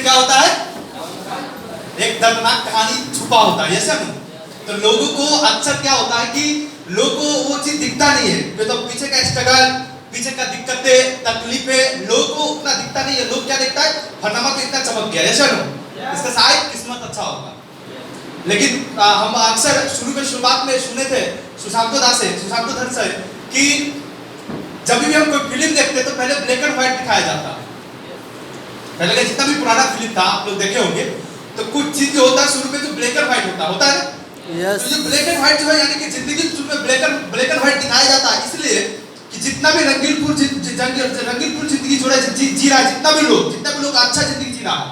क्या होता है, एक दर्दनाक कहानी छुपा होता है, ऐसा नहीं। तो लोगों को अक्सर क्या होता है कि लोगों को वो चीज दिखता नहीं है, तो पीछे का स्ट्रगल, पीछे का दिक्कतें, तकलीफें लोगों को उतना दिखता नहीं है। लोग क्या देखता है, फटाफट तो इतना चमक गया, ऐसा नहीं, इसका शायद किस्मत अच्छा होगा। लेकिन हम अक्सर शुरुआत में सुने थे सुशांतो धर से कि जब भी हम कोई फिल्म देखते तो पहले ब्लैक एंड व्हाइट दिखाया जाता। पहले का जितना भी पुराना फिल्म था आप लोग देखे होंगे, तो कुछ चीज जो होता है शुरू में जो ब्लैक एंड व्हाइट होता है ना, तो जो ब्लैक एंड व्हाइट जो है यानी कि जिंदगी शुरू में ब्लैक एंड व्हाइट दिखाया जाता है, इसलिए कि जितना भी रंगीलपुर जिंदगी जो है जी रहा है, जितना भी लोग अच्छा जिंदगी जी रहा है,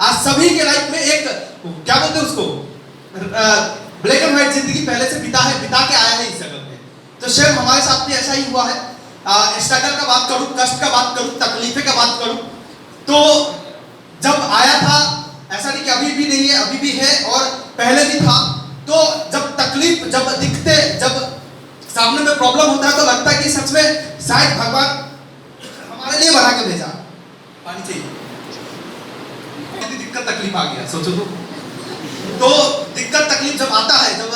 आज सभी के लाइफ में एक क्या बोलते हैं उसको, ब्लैक एंड व्हाइट जिंदगी पहले से बिता के आया है इस जगत में। तो शायद हमारे साथ भी ऐसा ही हुआ है। स्ट्रगल का बात करूं, कष्ट का बात करूं, तकलीफें का बात करूं, तो जब आया था, ऐसा नहीं कि अभी भी नहीं है, अभी भी है और पहले भी था। तो जब तकलीफ, जब दिखते, जब सामने में प्रॉब्लम होता है तो लगता है कि सच में शायद भगवान हमारे लिए बना के भेजा। पानी चाहिए, कितनी दिक्कत तकलीफ आ गया सोचो तो दिक्कत तकलीफ जब आता है, जब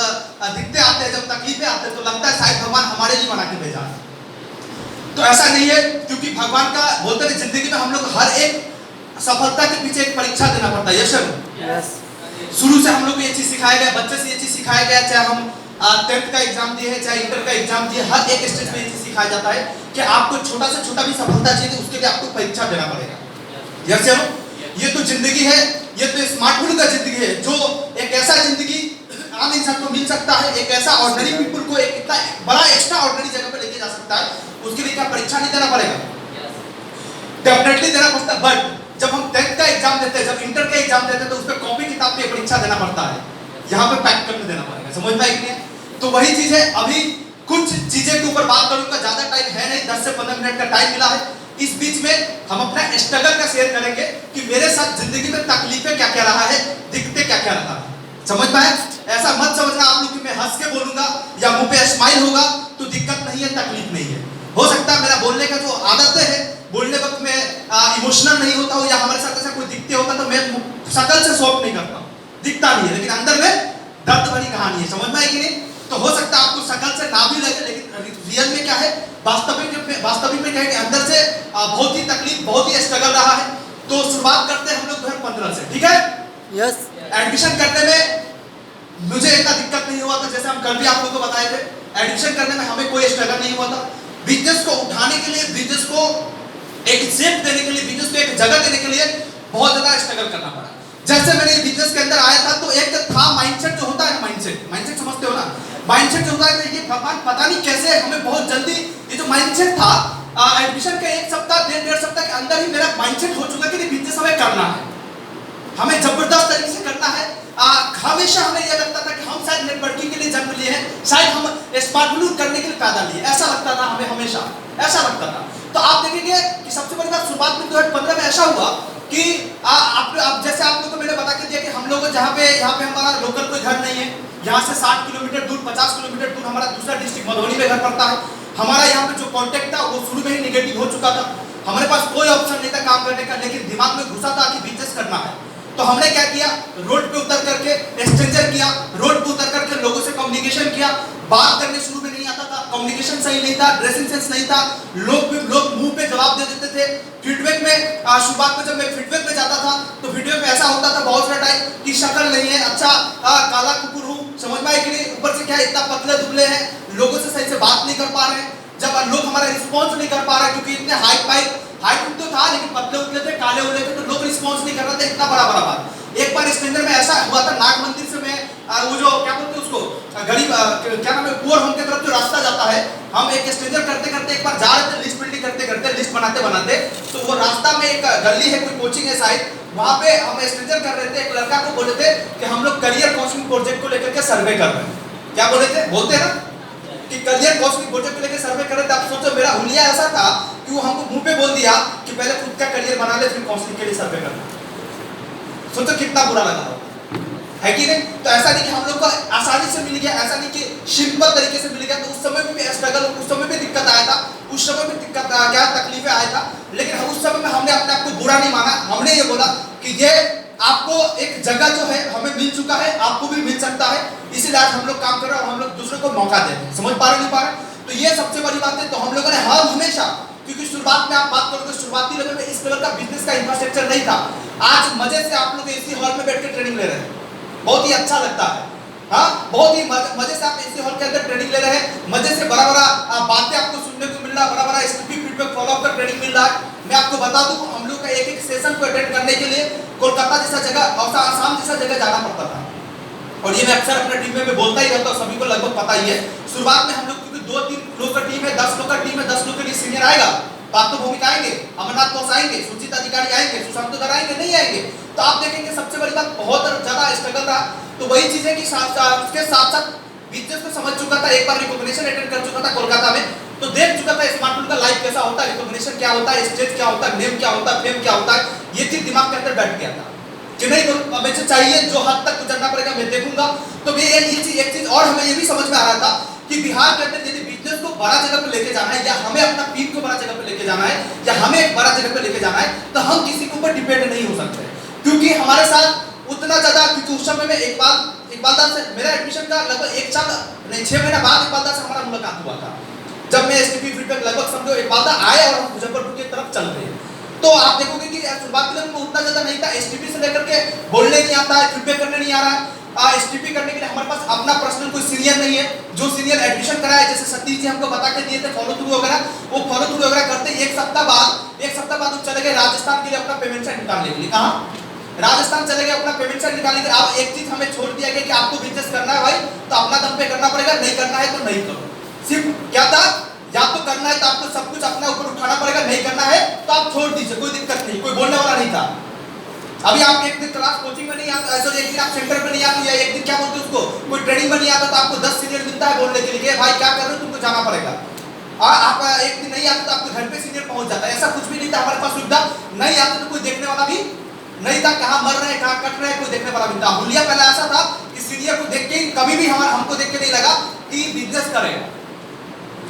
दिक्कतें आते हैं, जब तकलीफें आते हैं, तो लगता है शायद भगवान हमारे लिए बना के भेजा। तो ऐसा नहीं है, क्योंकि भगवान का बोलते हैं जिंदगी में हम लोग हर एक सफलता के पीछे एक परीक्षा देना पड़ता है। यस, शुरू से हम लोग को ये चीज सिखाया गया, बच्चे से ये चीज सिखाया गया, चाहे हम 10th का एग्जाम दिए हैं, चाहे इंटर का एग्जाम दिए, हर एक स्टेज में ये चीज सिखाया जाता है कि आपको छोटा से छोटा भी सफलता चाहिए, उसके लिए आपको परीक्षा देना पड़ेगा। यस, ये तो जिंदगी है, ये तो स्मार्टफोन का जिंदगी है, जो एक ऐसा जिंदगी आम इंसान को मिल सकता है, एक ऐसा ऑर्डिनरी पीपल को एक इतना बड़ा एक्स्ट्रा ऑर्डिनरी जगह पे लेके जा सकता है। उसके लिए क्या परीक्षा नहीं देना पड़ेगा, डेफिनेटली देना पड़ता है। बट जब हम 10th का एग्जाम देते हैं, जब इंटर का एग्जाम देते हैं, तो उस पर कॉपी किताब पे परीक्षा देना पड़ता है, यहाँ पे पैक करके देना पड़ेगा। समझ पाए कि नहीं? तो वही चीज है। अभी कुछ चीजें के ऊपर बात करूंगा, ज्यादा टाइम है नहीं, 10 से 15 मिनट का टाइम मिला है। इस बीच में हम अपना स्ट्रगल का शेयर करेंगे कि मेरे साथ जिंदगी में तकलीफें क्या क्या रहा है, दिक्कतें क्या क्या रहा है। समझ पाए? ऐसा मत समझना आप लोग कि मैं हंस के बोलूंगा या मुंह पे स्माइल होगा तो दिक्कत नहीं है, तकलीफ नहीं है। हो सकता है मेरा बोलने का जो आदतें है, बोलने वक्त में इमोशनल नहीं होता हूं, या हमारे साथ ऐसा कोई दिक्कतें होता तो मैं शकल से सॉफ्ट नहीं करता, दिखता नहीं है, लेकिन अंदर में दर्द भरी कहानी है। समझ में आएगी नहीं? तो हो सकता है आपको शकल से ना भी लगे, लेकिन रियल में क्या है, वास्तविक में क्या है कि अंदर से बहुत ही तकलीफ, बहुत ही स्ट्रगल रहा है। तो शुरुआत करते हैं हम लोग 2015 से, ठीक है? यस। एडमिशन करने में मुझे इतना दिक्कत नहीं हुआ था, जैसे हम कल भी आप लोगों को बताए थे। एडमिशन करने में हमें कोई स्ट्रगल नहीं हुआ था। बिजनेस को उठाने के लिए, बिजनेस को एक शेप देने के लिए, बिजनेस को एक जगह देने के लिए बहुत ज्यादा स्ट्रगल करना पड़ा। जैसे मैंने बिजनेस के अंदर आया था तो एक था माइंडसेट, जो होता है माइंडसेट समझते हो ना? माइंडसेट जो होता है, तो ये भगवान पता नहीं कैसे हमें बहुत जल्दी, ये जो माइंडसेट था, एडमिशन के 1 सप्ताह, 1.5 सप्ताह के अंदर ही मेरा माइंडसेट हो चुका कि बिजनेस हमें करना है, हमें जबरदस्त तरीके से करना है। हमेशा हमें यह लगता था कि हम शायद नेटवर्किंग के लिए जन्म लिए हैं, शायद हम स्मार्टफोन करने के लिए पैदा लिए, ऐसा लगता था हमें, हमेशा ऐसा लगता था। तो आप देखेंगे कि सबसे बड़ी बात शुरुआत में 2015 में ऐसा हुआ कि आप जैसे आप लोगों को मैंने बता के दिया कि हम लोग यहाँ पे हमारा लोकल कोई घर नहीं है, यहाँ से 60 किलोमीटर दूर, 50 किलोमीटर दूर हमारा दूसरा डिस्ट्रिक्ट मधुबनी में घर पड़ता है। हमारा यहाँ पे जो कॉन्टेक्ट था वो शुरू में ही निगेटिव हो चुका था, हमारे पास कोई ऑप्शन नहीं था काम करने का, लेकिन दिमाग में घुसा था कि बिजनेस करना है। तो हमने क्या किया, रोड पे उतर करके स्ट्रेंजर किया, रोड पे उतर करके लोगों से कम्युनिकेशन किया। बात करने शुरू में नहीं आता था, कम्युनिकेशन सही नहीं था, ड्रेसिंग सेंस नहीं था, लोग मुंह पे जवाब दे देते थे। फीडबैक में शुरुआत में जब मैं फीडबैक में जाता था तो फीडबैक में ऐसा होता था बहुत सारा टाइम कि शक्ल नहीं है, अच्छा काला कुकुर हूँ, समझ में आए कि नहीं? ऊपर से क्या इतना पतले दुबले हैं, लोगों से सही से बात नहीं कर पा रहे हैं, जब लोग हमारा रिस्पॉन्स नहीं कर पा रहे क्योंकि इतने हाइट तो था लेकिन पतले उतले थे, काले उले थे, तो लोग रिस्पॉन्स नहीं कर रहे थे। इतना बड़ा बात। एक बार स्टैंडर्ड में ऐसा हुआ था, नाग मंदिर से मैं वो जो क्या बोलते हैं उसको, गरीब क्या नाम है, पुअर होम के तरफ जो रास्ता जाता है, हम एक स्ट्रेंजर करते करते एक बार जा रहे थे, लिस्ट बिल्डिंग करते करते, लिस्ट बनाते बनाते, तो वो रास्ता में एक गली है, कोई कोचिंग है शायद, वहाँ पे हम स्ट्रेंजर कर रहे थे। एक लड़का को बोले थे कि हम लोग करियर काउंसलिंग प्रोजेक्ट को लेकर के सर्वे कर रहे हैं। क्या बोले थे? बोलते हैं ना कि करियर काउंसलिंग प्रोजेक्ट को लेकर सर्वे कर रहे थे। आप सोचो मेरा हुलिया ऐसा था कि वो हमको मुंह पे बोल दिया कि पहले खुद का करियर बना ले, फिर काउंसलिंग के लिए सर्वे करना। सोचो कितना बुरा लगा है कि नहीं? तो ऐसा नहीं कि हम लोग को आसानी से मिल गया, ऐसा नहीं कि सिंपल तरीके से मिल गया। तो उस समय भी स्ट्रगल, उस समय भी दिक्कत आया था, उस समय भी दिक्कत क्या तकलीफें आया था, लेकिन उस समय में हमने अपने आप को बुरा नहीं माना। हमने ये बोला कि ये आपको एक जगह जो है हमें मिल चुका है, आपको भी मिल सकता है, इसीलिए आज हम लोग काम कर रहे हैं और हम लोग दूसरों को मौका दे रहे हैं। समझ पा रहे नहीं पा रहे? तो ये सबसे बड़ी बात है। तो हम लोगों ने हमेशा, क्योंकि शुरुआत में आप बात करोगे शुरुआती लेवल में इस लेवल का बिजनेस का इंफ्रास्ट्रक्चर नहीं था। आज मजे से आप लोग एसी हॉल में बैठ के ट्रेनिंग ले रहे हैं, बहुत ही अच्छा लगता है। हाँ, बहुत ही मजे से आप एसी हॉल के अंदर ट्रेनिंग ले रहे हैं, मजे से बड़ा बड़ा बातें आपको सुनने को मिल रहा है, बड़ा बड़ा एसटीपी फीडबैक फॉलो अप का ट्रेनिंग मिल रहा है। मैं आपको बता दूं, हम लोग का एक एक सेशन को अटेंड करने के लिए कोलकाता जैसा जगह और आसाम जैसा जगह जाना पड़ता था। और ये मैं अक्सर अपने टीम में बोलता ही रहता हूँ, सभी को लगभग पता ही है। शुरुआत में हम लोग क्योंकि 2-3 लोग का टीम है, 10 लोग का टीम है, 10 लोग के लिए सीनियर आएगा, पार्थो भौमिक आएंगे, अमरनाथ बोस आएंगे, सुचित अधिकारी आएंगे, सुशांत दर आएंगे, नहीं आएंगे। तो आप देखेंगे सबसे बड़ी बात बहुत ज्यादा स्ट्रगल रहा। तो वही चीजें कि उसके साथ साथ बिजनेस को समझ चुका था, एक बार रिकॉग्निशन अटेंड कर चुका था कोलकाता में, तो देख चुका था स्मार्टफोन का लाइफ कैसा होता है, रिकॉग्निशन क्या होता है, स्टेज क्या होता है, नेम क्या होता है, फेम क्या होता है, ये चीज दिमाग के अंदर बैठ गया था कि नहीं मुझे चाहिए, जो हद तक गुजरना पड़ेगा मैं देखूंगा। तो ये चीज एक चीज और हमें ये भी समझ में आ रहा था कि बिहार के अंदर यदि बिजनेस को बड़ा जगह पे लेके जाना है, या हमें अपना टीम को बड़ा जगह पे लेके जाना है, या हमें एक बड़ा जगह पे लेके जाना है, तो हम किसी के ऊपर डिपेंड नहीं हो सकते, क्योंकि हमारे साथ उतना ज्यादा, क्योंकि उस समय में इकबालदार से मेरा एडमिशन का लगभग 1 साल नहीं 6 महीना बाद इकबालदार से हमारा मुलाकात हुआ था। जब मैं एसटीपी फीडबैक लगभग समझो इकबालदार आए और हम मुजफ्फरपुर की तरफ चल रहे हैं, तो आप देखोगे कि शुरुआत में उतना ज्यादा नहीं था, एसटीपी से लेकर के बोलने नहीं आता है, फीडबैक करने नहीं आ रहा है। एसटीपी करने के लिए हमारे पास अपना पर्सनल कोई सीनियर नहीं है, जो सीनियर एडमिशन कराए, जैसे सतीश जी हमको बता के दिए थे फॉलो थ्रू वगैरह, वो फॉलो थ्रू वगैरह करते एक सप्ताह बाद वो चले गए राजस्थान के लिए अपना पेमेंट सेट निकालने के लिए। कहाँ? राजस्थान चले गए अपना पेमेंट सेट निकालने के लिए। अब एक चीज हमें छोड़ दिया गया कि आपको बिजनेस करना है भाई तो अपना दम पे करना पड़ेगा, नहीं करना है तो नहीं करो। सिर्फ क्या था, या तो करना है तो आपको सब कुछ अपने ऊपर उठाना पड़ेगा, नहीं करना है तो आप छोड़ दीजिए, कोई दिक्कत नहीं, कोई बोलने वाला नहीं था। अभी आप एक दिन क्लास कोचिंग में नहीं आते, ऐसा एक दिन आप सेंटर पे नहीं आते, या एक दिन क्या बोलते हैं उसको, कोई ट्रेनिंग में नहीं आता, तो आपको 10 सीनियर मिलता है बोलने के लिए भाई क्या कर रहे हो, तुमको जाना पड़ेगा। और आप एक दिन नहीं आते तो आपके घर पे सीनियर पहुंच जाता है। ऐसा कुछ भी नहीं था हमारे पास सुविधा, नहीं आते तो कोई देखने वाला भी नहीं था, कहाँ मर रहे हैं कहाँ कट रहे हैं कोई देखने वाला भी था। हुलिया पहले ऐसा था कि सीनियर को देख के कभी भी हमको देख के नहीं लगा कि बिजनेस करेगा,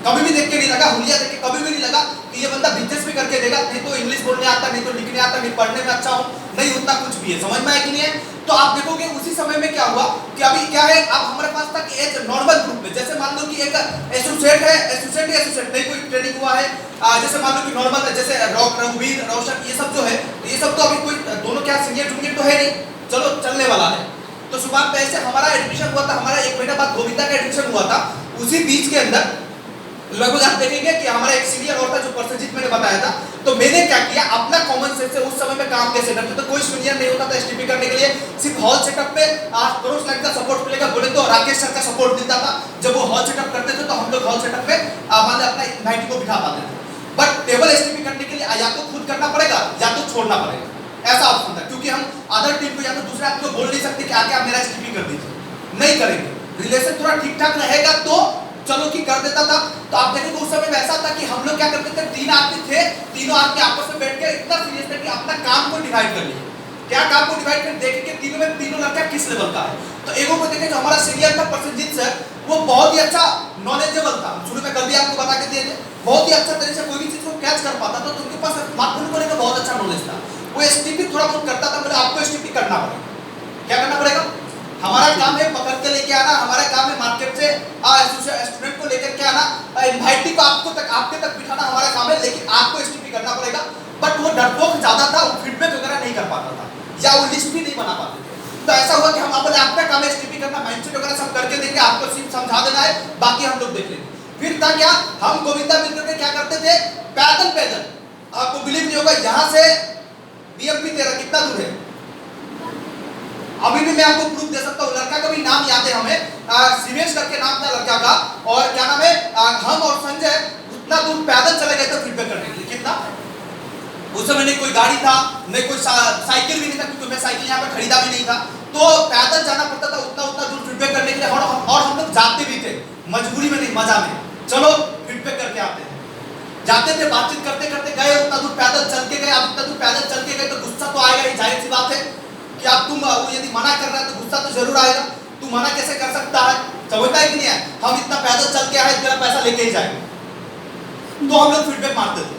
कभी भी देख के नहीं लगा, हुलिया देख के कभी भी नहीं लगा कि ये बंदा बिजनेस भी करके देगा। नहीं तो इंग्लिश बोलने आता, नहीं तो लिखने आता, नहीं पढ़ने में अच्छा हूं, नहीं उतना कुछ भी है, समझ में आया कि नहीं है। तो आप देखोगे उसी समय में क्या हुआ कि अभी क्या है, अब हमारे पास तक एक नॉर्मल ग्रुप में, जैसे मान लो कि एक एसोसिएट है, एसोसिएट नहीं कोई ट्रेनिंग हुआ है, जैसे मान लो कि नॉर्मल है, जैसे रघुवीर रोशन ये सब जो है, ये सब तो अभी कोई दोनों क्या सीनियर जूनियर तो है नहीं, चलो चलने वाला है। तो शुरुआत में ऐसे हमारा एडमिशन हुआ था, हमारा 1 महीना बाद गोविंदा का एडमिशन हुआ था। उसी बीच के अंदर लगभग आप देखेंगे कि हमारा एक सीनियर और था जो परसजीत मैंने बताया था। तो मैंने क्या किया, अपना कॉमन सेंस से उस समय में काम कैसे करते, तो कोई सीनियर नहीं होता था एसटीपी करने के लिए, सिर्फ हॉल सेटअप पे करोड़ लाख का सपोर्ट मिलेगा, बोले तो राकेश सर का सपोर्ट मिलता था। जब वो हॉल सेटअप करते थे तो हम लोग हॉल सेटअप पे मान अपना इनवाइटी को बिठा पाते थे। बट टेबल एसटीपी करने के लिए या तो खुद करना पड़ेगा या तो छोड़ना पड़ेगा, ऐसा ऑप्शन था, क्योंकि हम अदर टीम को या तो दूसरे आदमी को बोल नहीं सकते कि आके आप मेरा एसटीपी कर दीजिए, नहीं करेंगे। रिलेशन थोड़ा ठीक ठाक रहेगा तो चलो कि कर देता था। तो आप देखेंगे उस समय वैसा था कि हम लोग क्या करते थे, 3 आदमी थे, तीनों आदमी आपस में बैठ के इतना सीरियस थे कि अपना काम को डिवाइड कर लिए। क्या काम को डिवाइड कर देखें कि तीनों में तीनों लड़का किस लेवल का है। तो एगो को देखें जो हमारा सीनियर था परसजीत सर, वो बहुत ही अच्छा नॉलेजेबल था, शुरू में कल भी आपको बता के दिए थे, बहुत ही अच्छा तरीके से कोई भी चीज को कैच कर पाता था। तो उनके पास स्मार्टफोन को लेकर बहुत अच्छा नॉलेज था, वो एसटीपी थोड़ा बहुत करता था। बोले आपको एसटीपी करना पड़ेगा, क्या करना पड़ेगा, हमारा काम है पकड़ के लेके आना, हमारा काम है मार्केट से स्टूडेंट को लेकर के आना, इनवाइटी को आपके तक बिठाना हमारा काम है, लेकिन आपको एसटीपी करना पड़ेगा। बट वो डरपोक ज्यादा था, वो फीडबैक वगैरह नहीं कर पाता था, या वो लिस्ट भी नहीं बना पाते थे। तो ऐसा हुआ कि हम अपने आपका काम है एसटीपी करना, माइंडसेट वगैरह सब करके देंगे, आपको सिर्फ समझा देना है, बाकी हम लोग देख लेंगे। फिर था क्या, हम गोविंदा मिलकर के क्या करते थे, पैदल, आपको बिलीव नहीं होगा, यहाँ से बीएमपी 13 कितना दूर है, अभी भी मैं आपको प्रूफ दे सकता हूँ। लड़का का भी नाम याद है हमें, शिवेश करके नाम था लड़का का, और क्या नाम है, हम और संजय उतना दूर पैदल चले गए थे फीडबैक करने के लिए। कितना, उस समय नहीं कोई गाड़ी था, नहीं कोई साइकिल भी नहीं था, क्योंकि मैं साइकिल यहाँ पे खरीदा भी नहीं था, तो पैदल जाना पड़ता था उतना दूर फीडबैक करने के लिए। और हम लोग जाते भी थे, मजबूरी में नहीं, मजा में, चलो फीडबैक करके आते हैं, जाते थे, बातचीत करते करते गए, उतना दूर पैदल चल के गए। अब उतना दूर पैदल चल के गए तो गुस्सा तो आएगा ही, जाहिर सी बात है कि आप तुम यदि मना कर रहा है तो गुस्सा तो जरूर आएगा, तू मना कैसे कर सकता है, समझता है कि नहीं है, हम इतना पैदल चल के आए, तेरा पैसा लेके ही जाएंगे। तो हम लोग फीडबैक मारते थे,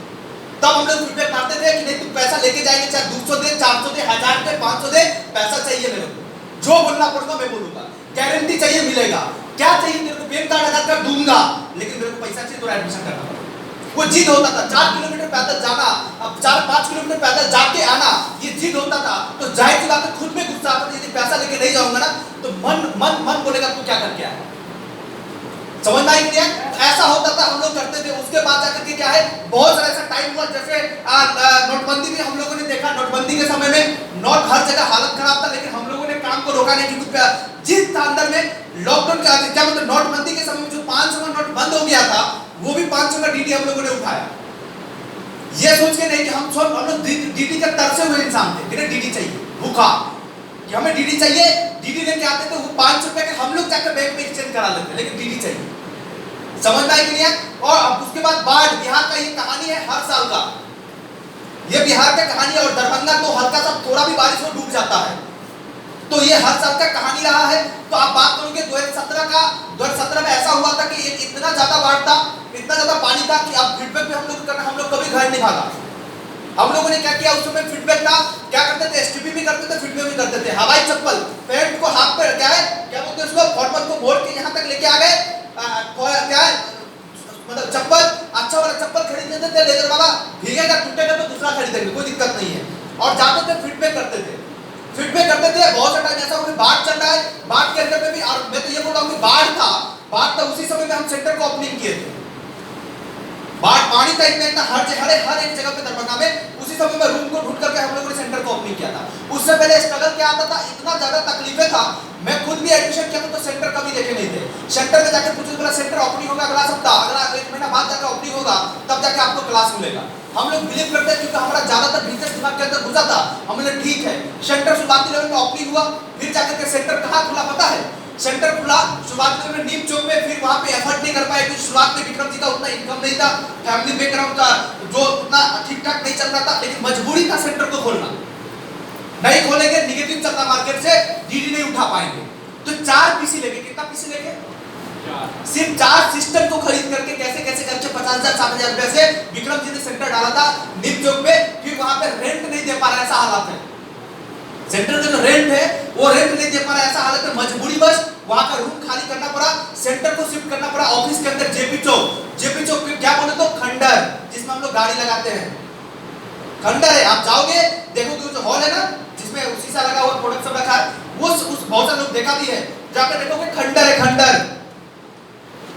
तब हम लोग फीडबैक मारते थे कि नहीं तुम पैसा लेके जाएंगे, चाहे 200 दे, 400 दे, 1000 दे, 500 दे, पैसा चाहिए मेरे को, जो बोलना पड़ेगा मैं बोलूंगा, गारंटी चाहिए मिलेगा, क्या चाहिए तेरे को, पैन कार्ड आधार कार्ड दूंगा, लेकिन मेरे को पैसा चाहिए तो एडमिशन करना पड़ेगा। वो जिद होता था, 4 किलोमीटर पैदल जाना, अब 4-5 किलोमीटर पैदल जाके आना, ये जिद होता था। तो जाहिर सी बात है खुद में गुस्सा आता था, यदि पैसा लेके नहीं जाऊंगा ना तो मन बोलेगा तू क्या करके आया, समझ में आई क्या? ऐसा होता था, हम लोग करते थे। उसके बाद जाकर के क्या है, बहुत सारा ऐसा टाइम हुआ, जैसे नोटबंदी में हम लोगों ने देखा, नोटबंदी के समय में नोट हर जगह हालत खराब था, लेकिन हम लोगों ने काम को रोका नहीं, क्योंकि जिस था अंदर में, लॉकडाउन के क्या मतलब नोटबंदी के समय में जो 500 का नोट बंद हो गया था, वो भी 500 का डीडी हम लोगों ने उठाया, ये सोच के नहीं कि हम लोग डीडी का तरसे हुए इंसान थे, फिर डीडी चाहिए भूखा कि हमें डीडी चाहिए, डीडी लेके आते थे, वो 500 रुपए के हम लोग जाकर बैंक में एक्सचेंज करा लेते, लेकिन डीडी चाहिए, समझ में आई कि नहीं? और अब उसके बाद बाढ़, बिहार का ये कहानी है हर साल का, ये बिहार का कहानी है, और दरभंगा तो हल्का सा थोड़ा भी बारिश हो डूब जाता है, तो ये हर साल का कहानी रहा है। तो आप बात करोगे 2017 में ऐसा हुआ था कि इतना ज्यादा बाढ़ था, इतना ज्यादा पानी था कि अब फीडबैक पे हम लोग कभी घर नहीं भागा। हम लोगों ने क्या किया, उस समय फीडबैक था, क्या करते थे, एसटीपी भी करते थे, फीडबैक भी करते थे। हवाई चप्पल, पैंट को हाथ पे क्या है, क्या बोलते हैं उसको, फॉर्मल को मोड़ के यहाँ तक लेके आ गए, क्या है मतलब चप्पल, अच्छा वाला चप्पल खरीद लेते थे, लेदर वाला, भीगेगा टूटेगा तो दूसरा खरीदेंगे, कोई दिक्कत नहीं है, और जाते थे फीडबैक करते थे, फीडबैक करते थे। बहुत सा टाइम ऐसा हो कि बाढ़ चल रहा है, बाढ़ के अंदर में भी, और मैं तो ये बोल रहा हूँ कि बाढ़ था उसी समय में हम सेंटर को ओपनिंग किए थे, बाढ़ पानी का इतना हर एक जगह पे दरभंगा में, उसी समय में रूम को ढूंढ करके हम लोगों ने सेंटर को ओपनिंग किया था। उससे पहले स्ट्रगल क्या आता था, इतना ज्यादा तकलीफें था, मैं खुद भी एडमिशन किया था तो सेंटर कभी देखे नहीं थे। सेंटर में जाकर पूछो बोला सेंटर ओपनिंग होगा अगला सप्ताह, अगला 1 महीना बाद जाकर ओपनिंग होगा, तब जाके आपको क्लास मिलेगा। हम लोग बिलीव करते हैं, क्योंकि हमारा ज्यादातर बिजनेस दिमाग के अंदर घुसा था, हमने ठीक है सेंटर शुरुआती लेवल में ओपनिंग हुआ, फिर जाकर के सेंटर कहाँ खुला पता है, सेंटर खुला शुरुआत में नीम चौक में, फिर वहां पे एफर्ट नहीं कर पाए, क्योंकि शुरुआत में विक्रम जी का उतना इनकम नहीं था, फैमिली बैकग्राउंड का जो उतना ठीक ठाक नहीं चल रहा था, लेकिन मजबूरी था सेंटर को खोलना, नहीं खोलेंगे निगेटिव चलता मार्केट से, डीडी नहीं उठा पाएंगे, तो 4 पीसी लेके, कितना पीसी लेके, सिर्फ 4 सिस्टम को खरीद करके कैसे कैसे करके 50,000 60,000 रुपए से विक्रम जी ने सेंटर डाला था नीम चौक पे, फिर वहां पे रेंट नहीं दे पा रहा, ऐसा हालात है, सेंटर का जो रेंट है वो रेंट नहीं दे पा रहा, ऐसा हालत है, मजबूरी बस वहां का रूम खाली करना पड़ा, सेंटर को शिफ्ट करना पड़ा ऑफिस के अंदर, जेपी चौक पे क्या बोले तो खंडर, जिसमें हम लोग गाड़ी लगाते हैं, खंडर है। आप जाओगे देखोगे जो हॉल है ना, जिसमें शीशा लगा हुआ प्रोडक्ट सब रखा है, वो उस बहुत सारे लोग देखा भी है, जाकर देखोगे खंडर है, खंडर,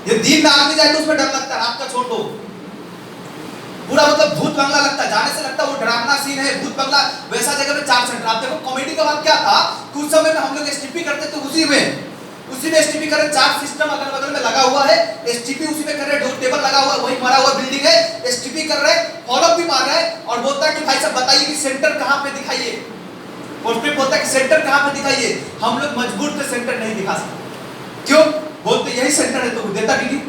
ये दिन में आदमी जाए तो उसमें डर लगता है, रात का छोड़ दो, पूरा मतलब भूत बंगला लगता है, जाने से लगता है वो डरावना सीन है, भूत बंगला, वैसा जगह पे 4 सेंटर। आप देखो कॉमेडी का बात क्या था, कुछ समय में हम लोग एसटीपी करते थे, उसी में एसटीपी कर रहे, 4 सिस्टम अगल बगल में लगा हुआ है, एसटीपी उसी में कर रहे, डोर टेबल लगा हुआ है, वही मारा हुआ बिल्डिंग है, एसटीपी कर रहे, फॉलोअप भी मार रहे, और बोलता है कि भाई साहब बताइए कि सेंटर कहां पे दिखाइए, पोस्टपेड बोलता है कि सेंटर कहां पे दिखाइए, हम लोग मजबूर थे सेंटर नहीं दिखा सकते, क्यों बोलते यही सेंटर है तो देता डीडी,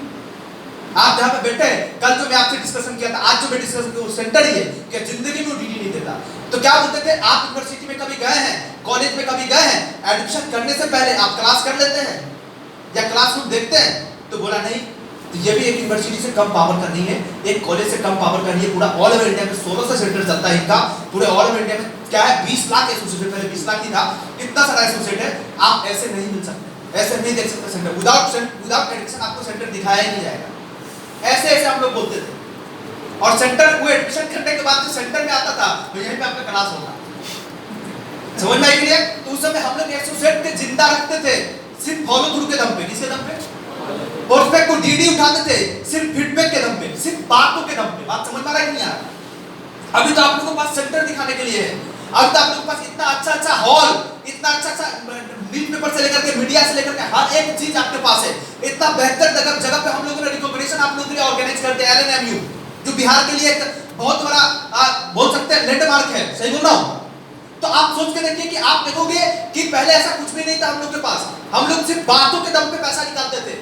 आप जहां पे बैठे कल जो मैं आपसे डिस्कशन किया था, आज जो मैं डिस्कशन किया वो सेंटर ही है, क्या जिंदगी में डीडी नहीं देता। तो क्या बोलते थे, आप यूनिवर्सिटी में कभी गए हैं, कॉलेज में कभी गए हैं, एडमिशन करने से पहले आप क्लास कर लेते हैं या क्लासरूम देखते हैं, तो बोला नहीं, तो ये भी एक यूनिवर्सिटी से कम पावर करनी है, एक कॉलेज से कम पावर करनी है, पूरा ऑल ओवर इंडिया में 1600 सेंटर चलता है इनका, पूरे ऑल ओवर इंडिया में क्या है 20 लाख एसोसिएट, पहले 20 लाख ही था, इतना सारा एसोसिएट है, आप ऐसे नहीं मिल सकते, ऐसे नहीं देख सकते सेंटर, विदाउट एडमिशन आपको सेंटर दिखाया ही नहीं जाएगा, ऐसे हम लोग बोलते थे। और सेंटर वो एडमिशन करने के बाद जो सेंटर में आता था, तो यहीं पे आपका क्लास होगा, समझ में आई कि नहीं? तो उस समय हम लोग एसोसिएट के जिंदा रखते थे, सिर्फ फॉलो थ्रू के दम पे, किसके दम पे, प्रोस्पेक्ट को डीडी उठाते थे, सिर्फ फीडबैक के दम पे, सिर्फ बातों के दम पे, बात समझ में आ रहा है कि नहीं आ रहा? अभी तो आप लोगों के पास सेंटर दिखाने के लिए है, अभी तो आप लोगों के पास इतना अच्छा हॉल, इतना अच्छा न्यूज़पेपर से लेकर के मीडिया से लेकर के हर एक चीज आपके पास है, इतना बेहतर जगह पे हम लोगों ने रिकॉग्निशन आप लोगों के लिए ऑर्गेनाइज करते हैं, एलएनएमयू जो बिहार के लिए एक बहुत बड़ा बोल सकते हैं लैंडमार्क है, सही बोल रहा हूं? तो आप सोच के देखिए कि आप देखोगे कि पहले ऐसा कुछ भी नहीं था हम लोग के पास, हम लोग सिर्फ बातों के दम पे पैसा निकालते थे,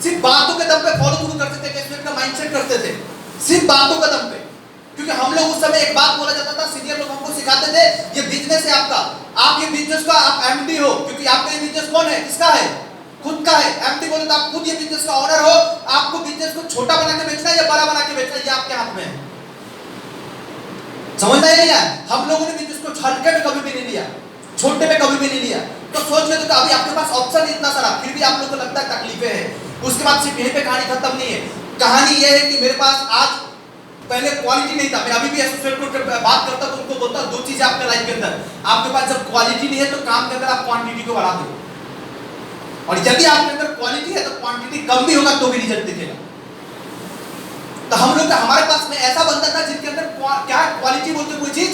सिर्फ बातों के दम पे फॉलो थ्रू करते थे, कैशबैक का माइंडसेट करते थे, सिर्फ बातों के दम पे, क्योंकि हम लोग उस समय एक बात बोला जाता था, सीनियर लोग हमको सिखाते थे, ये बिजनेस है आपका, आप ये बिजनेस का आप एमडी हो, क्योंकि आपका ये बिजनेस कौन है, किसका है, खुद का है, एमडी बोले तो आप खुद ये बिजनेस का ओनर हो, आपको बिजनेस को छोटा बना के बेचना है या बड़ा बना के बेचना है, ये आपके हाथ में है, समझ में नहीं आया? हम लोगों ने बिजनेस को झटके में कभी भी नहीं लिया, छोटे में कभी भी नहीं लिया। तो सोच ले तो अभी आपके पास ऑप्शन इतना सारा, फिर भी आप लोगों को लगता है तकलीफें हैं। उसके बाद सिर्फ यहीं पे कहानी खत्म नहीं है। कहानी ये है कि मेरे पास आज पहले क्वालिटी नहीं था। मैं अभी भी एसोसिएट को बात करता तो उनको बोलता दो चीजें आपके लाइफ के अंदर, आपके पास जब क्वालिटी नहीं है तो काम के अंदर आप क्वांटिटी को बढ़ा दो, और यदि आपके अंदर क्वालिटी है तो क्वांटिटी कम भी होगा तो भी रिजल्ट दिखेगा। तो हम लोग हमारे पास में ऐसा बंदा था जिनके अंदर क्या क्वालिटी बोलते कोई चीज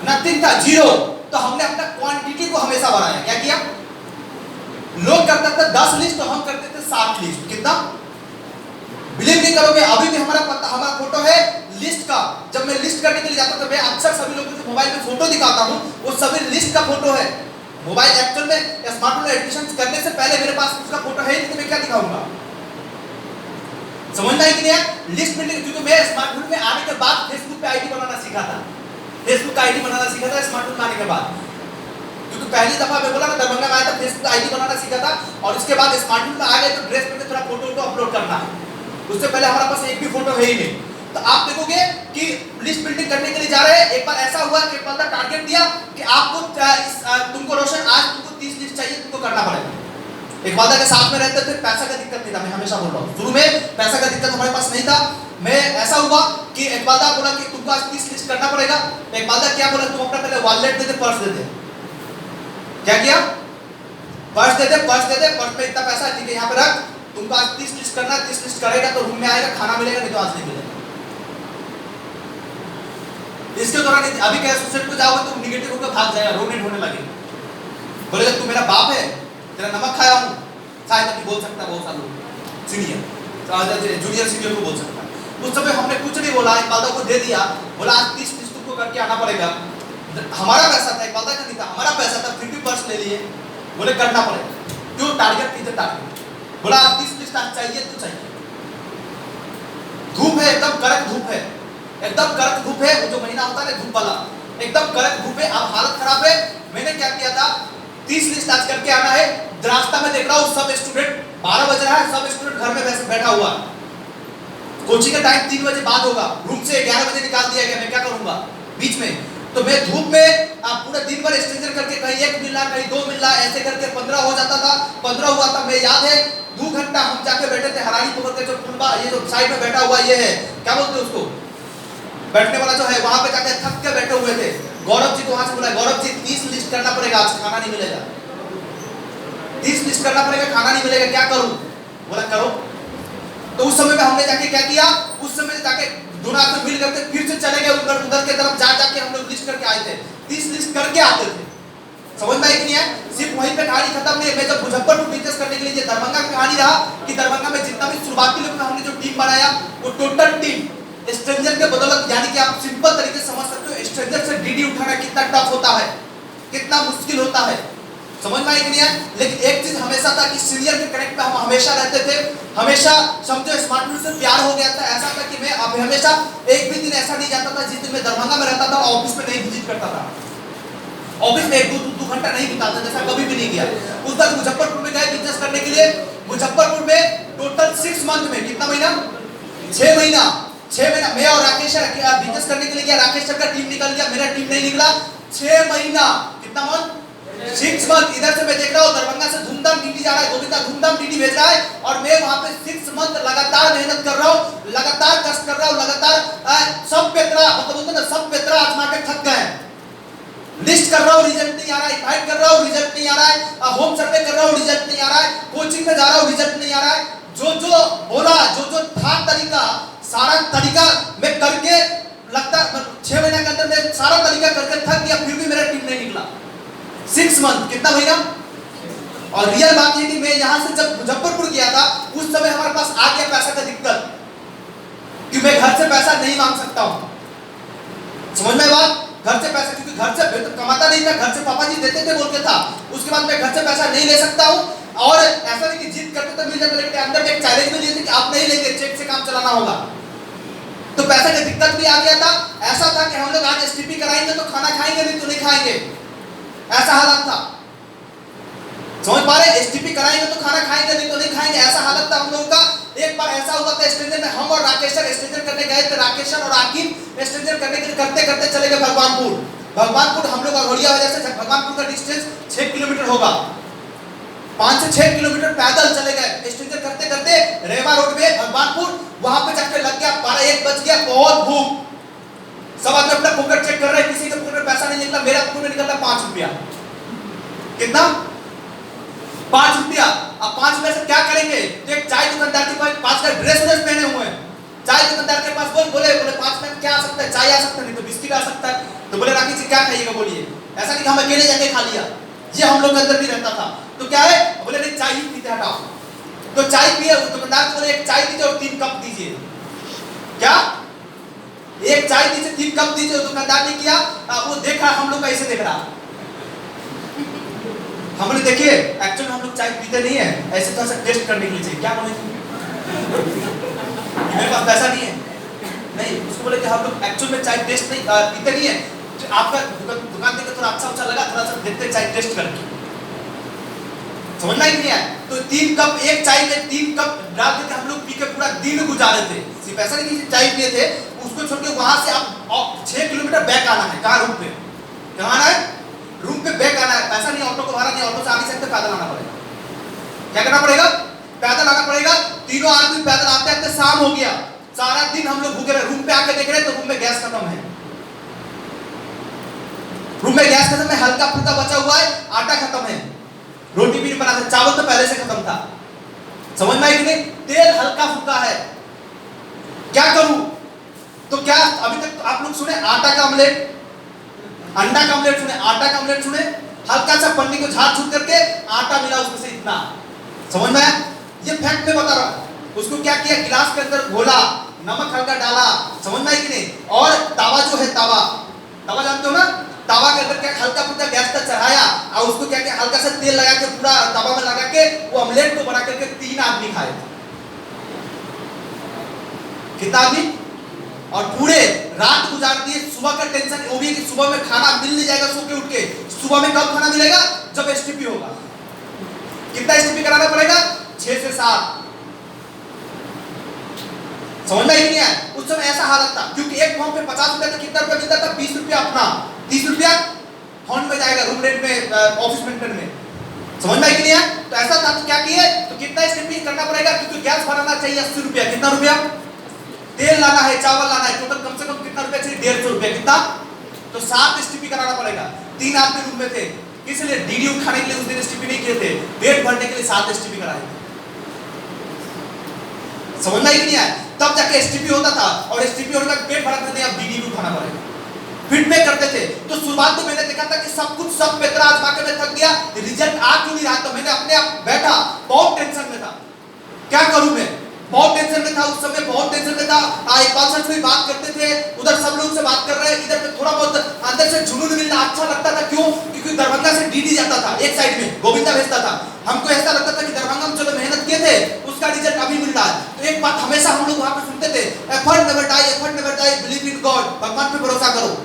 नथिंग था, जीरो। तो हमने अपना क्वांटिटी को हमेशा बढ़ाया। क्या किया? लोग करते थे 10 लिस्ट, तो हम करते थे 7 लिस्ट। कितना? बिलीव नहीं करोगे, अभी भी हमारा फोटो है लिस्ट का। जब मैं लिस्ट करने के लिए जाता था, मैं अक्सर सभी लोगों को मोबाइल में फोटो दिखाता हूं, वो सभी लिस्ट का फोटो है। मोबाइल एक्चुअल में स्मार्टफोन में एडमिशन करने से पहले मेरे पास उसका फोटो है नहीं, तो मैं क्या दिखाऊंगा? समझना है कि नहीं? लिस्ट में, क्योंकि मैं स्मार्टफोन में आने के बाद फेसबुक पे आईडी बनाना सीखा था। फेसबुक का आईडी बनाना सीखा था स्मार्टफोन में आने के बाद, क्योंकि पहली दफा मैं बोला ना दरभंगा में आया था, फेसबुक का आईडी बनाना सीखा था। और उसके बाद स्मार्टफोन में आ गए तो ड्रेस में थोड़ा फोटो अपलोड करना है। उससे पहले हमारे पास एक भी फोटो है ही नहीं। तो आप देखोगे कि लिस्ट बिल्डिंग करने के लिए जा रहे हैं। एक बार ऐसा हुआ कि एक बार टारगेट दिया कि आपको तुमको रोशन आज तुमको 30 लिस्ट चाहिए, तुमको करना पड़ेगा। एक वादा के साथ में रहते थे, पैसा का दिक्कत नहीं था। मैं हमेशा बोल रहा हूँ, शुरू में पैसा का दिक्कत हमारे पास नहीं था। मैं ऐसा हुआ कि एक वादा बोला कि तुमको आज 30 लिस्ट करना पड़ेगा। एक वादा क्या बोला, तुम अपना पहले वॉलेट दे दे, पर्स दे दे। क्या किया? पर्स दे दे, पर्स में इतना पैसा, ठीक है यहाँ पे रख, तुमको आज 30 लिस्ट करना है। 30 लिस्ट करेगा तो रूम में आएगा, खाना मिलेगा, नहीं तो आज नहीं मिलेगा। इसके दौरान अभी क्या सुसाइड को जाओगे तो निगेटिव होकर भाग जाएगा, रोनेट होने लगेगा, बोलेगा तू मेरा बाप है, तेरा नमक खाया हूं, शायद अभी बोल सकता है बहुत सारे लोग, सीनियर जूनियर सीनियर को बोल सकता है। उस समय हमने कुछ नहीं बोला, एक वादा को दे दिया, बोला आज 30 लिस्ट तुमको करके आना पड़ेगा। हमारा पैसा था, एक वादा का नहीं था, हमारा पैसा था, फिर भी पर्स ले लिए, बोले करना पड़ेगा। क्यों? टारगेट नहीं था, टारगेट बोला आप 30 लिस्ट आज चाहिए तो चाहिए। धूप है, एकदम कड़क धूप है, एकदम कड़क धूप है। वो जो महीना होता है ना धूप वाला, एकदम कड़क धूप है। अब हालत खराब है। मैंने क्या किया था, 30 लिस्ट आज करके आना है। रास्ता में देख रहा हूँ सब स्टूडेंट, 12 बज रहा है, सब स्टूडेंट घर में बैठा हुआ है। कोचिंग का टाइम 3 बजे बाद होगा, रूम से 11 बजे निकाल दिया गया। मैं क्या करूंगा बीच में? तो मैं धूप में पूरा दिन भर स्ट्रेंजर करके कहीं 1 मिल रहा, कहीं 2 मिल रहा, ऐसे करके 15 हो जाता था। 15 हुआ था, मैं याद है 2 घंटा हम जाके बैठे थे हरानी पोखर के जो पुलबा, ये जो साइड में बैठा हुआ ये है, क्या बोलते हैं उसको, बैठने वाला जो है, वहां पे जाके थक के बैठे हुए थे। गौरव जी को वहां से बोला, गौरव जी 30 लिस्ट करना पड़ेगा, आज खाना नहीं मिलेगा, 30 लिस्ट करना पड़ेगा, खाना नहीं मिलेगा, क्या करूं? बोला करो। तो उस समय में हमने जाके क्या किया, उस समय जाके दोनों आदमी मिल करके फिर से चले गए उधर के तरफ, जाके हम लोग लिस्ट करके आए थे, 30 लिस्ट करके आते थे। समझ में आई कि नहीं है? सिर्फ वहीं पे कहानी खत्म नहीं है। मैं जब मुजफ्फरपुर बिजनेस करने के लिए दरभंगा की कहानी रहा कि दरभंगा में जितना भी शुरुआती लोग हमने जो टीम बनाया, वो टोटल टीम स्ट्रेंजर के बदौलत, यानी कि आप सिंपल तरीके से समझ सकते हो स्ट्रेंजर से डीडी उठाना कितना टफ होता है, कितना मुश्किल होता है। समझ में आई कि नहीं है? लेकिन एक चीज हमेशा था कि सीनियर के कनेक्ट पे हम हमेशा रहते थे, हमेशा समझो स्मार्टफोन से प्यार हो गया था। ऐसा था कि मैं अब हमेशा एक भी दिन ऐसा नहीं जाता था जिस दिन मैं दरभंगा में रहता था ऑफिस में नहीं विजिट करता था, ऑफिस में 1-2 घंटा नहीं बिताता, जैसा कभी भी नहीं किया। उस वक्त मुजफ्फरपुर में गए बिजनेस करने के लिए। मुजफ्फरपुर में टोटल 6 मंथ में, कितना महीना? 6 महीना मैं और राकेश बिजनेस करने के लिए गया। राकेश सर का टीम निकल गया, मेरा टीम नहीं निकला। 6 महीना, कितना मंथ? 6 मंथ। इधर से मैं देख रहा हूँ दरभंगा से धूमधाम डीडी जा रहा है, गोविंदा धूमधाम डीडी भेज रहा है, और मैं वहां पे 6 मंथ लगातार मेहनत कर रहा हूँ, लगातार कष्ट कर रहा हूँ, लगातार सब पेत्रा, मतलब बोलते ना सब पेत्रा आजमा के थक गए। लिस्ट कर रहा हूँ, रिजल्ट नहीं आ रहा है, इनवाइट कर रहा हूँ, रिजल्ट नहीं आ रहा है, होम सर्वे कर रहा हूँ, रिजल्ट नहीं आ रहा है, कोचिंग में जा रहा हूँ, रिजल्ट नहीं आ रहा है। जो बोला, जो था तरीका, सारा तरीका मैं करके लगता 6 महीने के अंदर मैं सारा तरीका करके थक गया, फिर भी मेरा टीम नहीं निकला। 6 मंथ, कितना महीना? और रियल बात ये कि मैं यहाँ से जब मुजफ्फरपुर गया था, उस समय हमारे पास आ गया पैसा का दिक्कत, कि मैं घर से पैसा नहीं मांग सकता हूँ। समझ में बात? घर से पैसा, क्योंकि घर से तो कमाता नहीं था, घर से पापा जी देते थे बोल के था। उसके बाद मैं घर से पैसा नहीं ले सकता हूँ, और ऐसा नहीं कि जिद करते तो मिल जाता, लेकिन अंदर में एक चैलेंज में लिए थे कि आप नहीं लेंगे, चेक से काम चलाना होगा। तो पैसा का दिक्कत भी आ गया था। ऐसा था कि हम लोग आज एसटीपी कराएंगे तो खाना खाएंगे, नहीं तो नहीं खाएंगे, ऐसा हालत था। समझ पा रहे? एसटीपी कराएंगे तो खाना खाएंगे, नहीं तो नहीं खाएंगे, ऐसा हालत था हम लोगों का। एक बार ऐसा हुआ था स्ट्रेंजर में, हम और राकेश सर स्ट्रेंजर करने गए थे। राकेश सर और आकिब स्ट्रेंजर करने के लिए करते करते चले गए भगवानपुर हम लोग अघोरिया वजह से भगवानपुर का डिस्टेंस 6 किलोमीटर होगा, 5 से 6 किलोमीटर पैदल चले गए स्ट्रेंजर करते करते रेवा रोड पे भगवानपुर। वहां पे जाके लग गया 12-1 बज गया, बहुत भूख, सब आदमी अपना पॉकेट चेक कर रहे हैं, किसी के पॉकेट में पैसा नहीं निकला, मेरा पॉकेट में निकलता 5 रुपया। कितना? 5 रुपया। अब 5 रुपये से क्या करेंगे? तो एक चाय दुकानदार के पास का ड्रेस पहने हुए हैं, चाय दुकानदार के पास बोले 5 में क्या आ सकता है? चाय आ सकता है, नहीं तो बिस्किट आ सकता है। तो बोले राकेश जी क्या खाइएगा बोलिए, ऐसा नहीं कि हम अकेले जाके खा लिया, ये हम लोग के अंदर भी रहता था। तो क्या है? बोले नहीं चाय ही पीते हटाओ। तो चाय पिए, दुकानदार बोले एक चाय दीजिए और 3 कप दीजिए। क्या? एक चाय दीजिए 3 कप दीजिए। दुकानदार ने किया, वो देखा हम लोग ऐसे देख रहा, हमने देखिए एक्चुअली हम लोग चाय पीते नहीं है, ऐसे थोड़ा सा टेस्ट करने के लिए चाहिए। क्या बोले? मेरे पास पैसा नहीं है, नहीं उसको बोले कि हम लोग एक्चुअल में चाय टेस्ट नहीं पीते नहीं है, तो आपका दुकान देख थोड़ा अच्छा लगा, थोड़ा सा देखते चाय टेस्ट करके, समझना ही नहीं है। तो 3 कप, एक चाय में 3 कप डाल देते हम लोग, पी के पूरा दिन गुजारे थे। सिर्फ ऐसा नहीं कि चाय पिए थे, उसको छोड़ के वहां से आप 6 किलोमीटर बैक आना है। कहाँ? रूम पे। कहाँ आना है? रूम पे बैक आना है। पैसा नहीं, ऑटो को भाड़ा नहीं, ऑटो से आ नहीं सकते, पैदल आना पड़ेगा। क्या करना पड़ेगा? पैदल आना पड़ेगा। तीनों आदमी पैदल आते आते शाम हो गया, सारा दिन हम लोग भूखे रहे। रूम पे आके देख रहे तो रूम में गैस खत्म है, रूम में गैस खत्म है, हल्का फुल्का बचा हुआ है, आटा खत्म है, रोटी भी नहीं बना था, चावल तो पहले से खत्म था, समझ में आई कि नहीं? तेल हल्का फुल्का है, क्या करूं? तो क्या अभी तक तो आप लोग सुने आटा का ऑमलेट, अंडा का ऑमलेट सुने, आटा का ऑमलेट सुने, हल्का सा पन्नी को झाड़ झूठ करके आटा मिला उसमें से इतना, समझ में आया? ये फैक्ट में बता रहा हूं। उसको क्या किया? गिलास के अंदर घोला, नमक हल्का डाला, समझ में आई कि नहीं? और तावा जो है, तावा जानते हो ना, तावा के अंदर क्या हल्का फुल्का गैस पर चढ़ाया और उसको क्या हल्का सा तेल लगा के पूरा तावा में लगा के वो ऑमलेट को बना करके 3 आदमी खाए। कितना आदमी? और पूरे रात गुजार दिए। सुबह का टेंशन वो भी है कि सुबह में खाना मिल नहीं जाएगा, सो के उठ के सुबह में कब खाना मिलेगा? जब एसटीपी होगा। कितना एसटीपी कराना पड़ेगा? 6 से 7। समझ में ही नहीं आया? उस समय ऐसा हालत था, क्योंकि एक फॉर्म पे 50 रुपया तो कितना रुपया मिलता था? 20 रुपया अपना, 30 रुपया फॉर्म में जाएगा, रूम रेंट में, ऑफिस मेंटेन में। समझ में ही नहीं आया? तो ऐसा था, तो क्या किए? तो कितना एसटीपी करना पड़ेगा? क्योंकि गैस भराना चाहिए 80 रुपया। कितना रुपया? तेल लाना है, चावल लाना है, टोटल कम से कम कितना रुपया चाहिए? 150 रुपया। कितना? तो 7 एसटीपी कराना पड़ेगा। 3 आदमी रूम में थे, इसलिए डीडी खाने के लिए उस दिन एसटीपी नहीं किए थे, पेट भरने के लिए 7 एसटीपी कराए। समझ में ही नहीं आया? तब जाके एसटीपी होता था, और एसटीपी होने का पेट भरते थे, अब डीडी खाना पड़ेगा, फीडबैक करते थे। तो शुरुआत में मैंने देखा था कि सब कुछ सब पेतरा आजमा के मैं थक गया, रिजल्ट आ क्यों नहीं रहा? तो मैंने अपने आप बैठा, बहुत टेंशन में था, क्या करूं मैं? बहुत टेंशन में था उस समय, बहुत टेंशन में था। इकबाल सर से भी बात करते थे, उधर सब लोग से बात कर रहे हैं, इधर पे थोड़ा बहुत अंदर से जुनून मिलना अच्छा लगता था। क्यों? क्योंकि दरभंगा से डीडी जाता था, एक साइड में गोविंदा भेजता था। हमको ऐसा लगता था कि दरभंगा में चलो मेहनत किए थे, उसका रिजल्ट अभी मिल रहा है। तो एक बात हमेशा हम लोग वहां पे सुनते थे, effort never die, believe in God, भगवान पे भरोसा करो।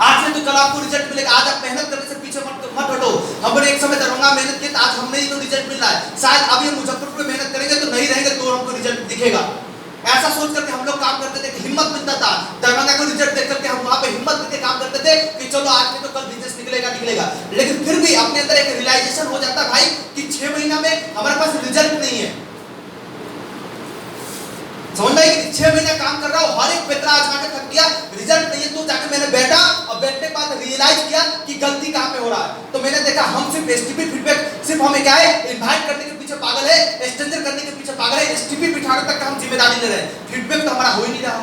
आज नहीं तो कल आपको रिजल्ट मिलेगा। आज आप मेहनत करने से पीछे मत हटो। हमने एक समय दरभंगा मेहनत की, आज हमने ही तो रिजल्ट मिल रहा है। शायद अभी हम मुजफ्फरपुर में मेहनत करेंगे तो नहीं रहेंगे तो हमको रिजल्ट दिखेगा। ऐसा सोच करके हम लोग काम करते थे कि हिम्मत मिलता था। दरभंगा को रिजल्ट देख करके हम वहां पे हिम्मत करके काम करते थे कि चलो आज नहीं तो कल बिजनेस निकलेगा। लेकिन फिर भी अपने अंदर एक रियलाइजेशन हो जाता भाई कि 6 महीना में हमारे पास रिजल्ट नहीं है। समझ में कि 6 महीने काम कर रहा हूं, हर एक पेतरा आजमा के थक गया, रिजल्ट नहीं है। तो जाके मैंने बैठा और बैठने के बाद रियलाइज किया कि गलती कहां पे हो रहा है। तो मैंने देखा हम सिर्फ एसटीपी फीडबैक, सिर्फ हमें क्या है, इनवाइट करने के पीछे पागल है, एक्सटेंजर करने के पीछे पागल है, एसटीपी बिठाने तक का हम जिम्मेदारी ले रहे हैं, फीडबैक तो हमारा हो ही नहीं रहा।